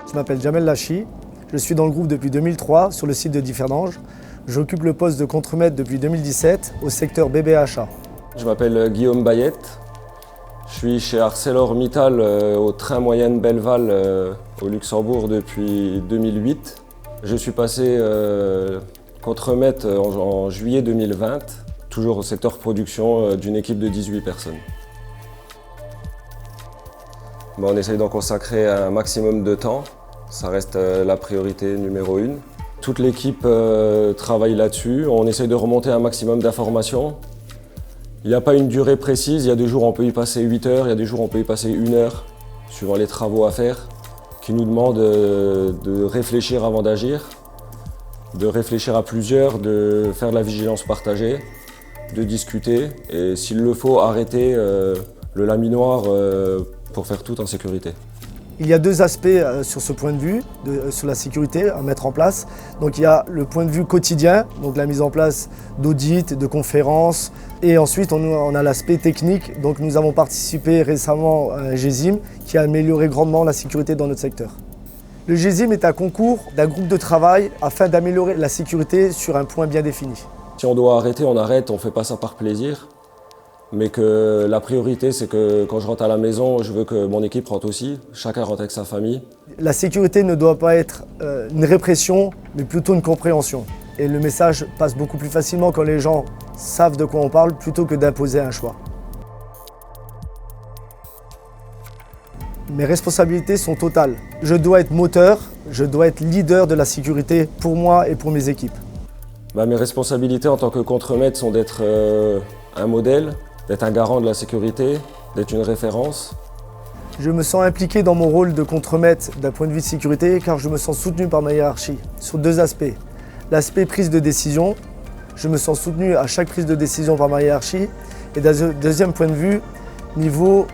Je m'appelle Jamel Lachi, je suis dans le groupe depuis 2003 sur le site de Differdange. J'occupe le poste de contremaître depuis 2017 au secteur bébé achat. Je m'appelle Guillaume Bayette, je suis chez ArcelorMittal au train moyenne Belleval au Luxembourg depuis 2008. Je suis passé contremaître en juillet 2020, toujours au secteur production d'une équipe de 18 personnes. On essaye d'en consacrer un maximum de temps, ça reste la priorité numéro 1. Toute l'équipe travaille là-dessus, on essaye de remonter un maximum d'informations. Il n'y a pas une durée précise, il y a des jours où on peut y passer 8 heures, il y a des jours où on peut y passer 1 heure, suivant les travaux à faire, qui nous demandent de réfléchir avant d'agir, de réfléchir à plusieurs, de faire de la vigilance partagée, de discuter et s'il le faut, arrêter le laminoir pour faire tout en sécurité. Il y a deux aspects sur ce point de vue, sur la sécurité à mettre en place. Donc il y a le point de vue quotidien, donc la mise en place d'audits, de conférences. Et ensuite on a l'aspect technique. Donc nous avons participé récemment à un GESIM qui a amélioré grandement la sécurité dans notre secteur. Le GESIM est un concours d'un groupe de travail afin d'améliorer la sécurité sur un point bien défini. Si on doit arrêter, on arrête, on ne fait pas ça par plaisir. Mais que la priorité, c'est que quand je rentre à la maison, je veux que mon équipe rentre aussi, chacun rentre avec sa famille. La sécurité ne doit pas être une répression, mais plutôt une compréhension. Et le message passe beaucoup plus facilement quand les gens savent de quoi on parle, plutôt que d'imposer un choix. Mes responsabilités sont totales. Je dois être moteur, je dois être leader de la sécurité pour moi et pour mes équipes. Mes responsabilités en tant que contremaître sont d'être un modèle, d'être un garant de la sécurité, d'être une référence. Je me sens impliqué dans mon rôle de contremaître d'un point de vue de sécurité car je me sens soutenu par ma hiérarchie sur deux aspects. L'aspect prise de décision, je me sens soutenu à chaque prise de décision par ma hiérarchie. Et deuxième point de vue, niveau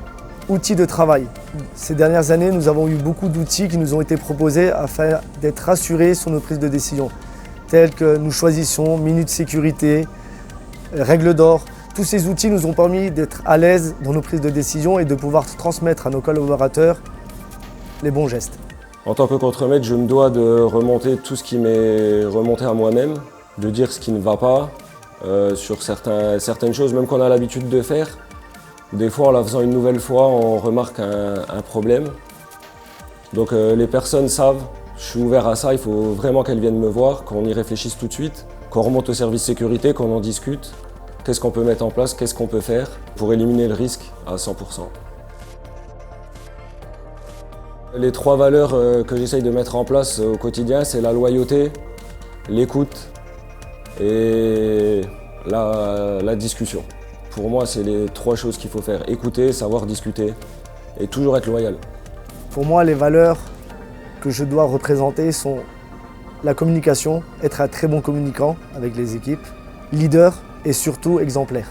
outils de travail. Ces dernières années, nous avons eu beaucoup d'outils qui nous ont été proposés afin d'être rassurés sur nos prises de décision, tels que nous choisissons minutes sécurité, règles d'or. Tous ces outils nous ont permis d'être à l'aise dans nos prises de décision et de pouvoir transmettre à nos collaborateurs les bons gestes. En tant que contremaître, je me dois de remonter tout ce qui m'est remonté à moi-même, de dire ce qui ne va pas sur certaines choses, même qu'on a l'habitude de faire. Des fois, en la faisant une nouvelle fois, on remarque un problème. Donc les personnes savent, je suis ouvert à ça, il faut vraiment qu'elles viennent me voir, qu'on y réfléchisse tout de suite, qu'on remonte au service sécurité, qu'on en discute. Qu'est-ce qu'on peut mettre en place, qu'est-ce qu'on peut faire pour éliminer le risque à 100%. Les 3 valeurs que j'essaye de mettre en place au quotidien, c'est la loyauté, l'écoute et la discussion. Pour moi, c'est les 3 choses qu'il faut faire. Écouter, savoir discuter et toujours être loyal. Pour moi, les valeurs que je dois représenter sont la communication, être un très bon communicant avec les équipes, leader, et surtout exemplaire.